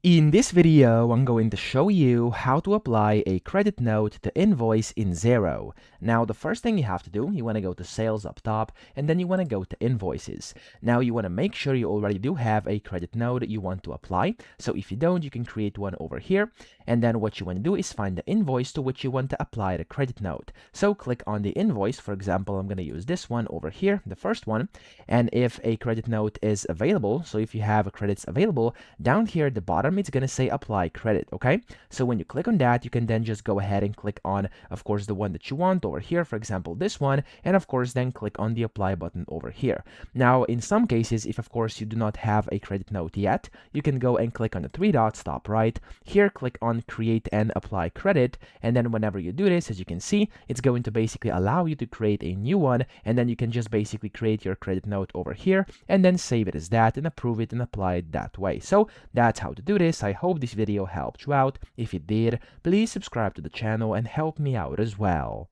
In this video, I'm going to show you how to apply a credit note to Invoice in Xero. Now, the first thing you have to do, you want to go to Sales up top, and then you want to go to Invoices. Now, you want to make sure you already do have a credit note that you want to apply. So if you don't, you can create one over here. And then what you want to do is find the invoice to which you want to apply the credit note. So click on the invoice. For example, I'm going to use this one over here, the first one. And if a credit note is available, so if you have credits available, down here at the bottom, it's going to say apply credit, okay? So when you click on that, you can then just go ahead and click on, of course, the one that you want over here, for example, this one, and of course, then click on the apply button over here. Now, in some cases, if of course you do not have a credit note yet, you can go and click on the three dots, top right. Here, click on create and apply credit, and then whenever you do this, as you can see, it's going to basically allow you to create a new one, and then you can just basically create your credit note over here, and then save it as that, and approve it and apply it that way. So that's how to do this. I hope this video helped you out. If it did, please subscribe to the channel and help me out as well.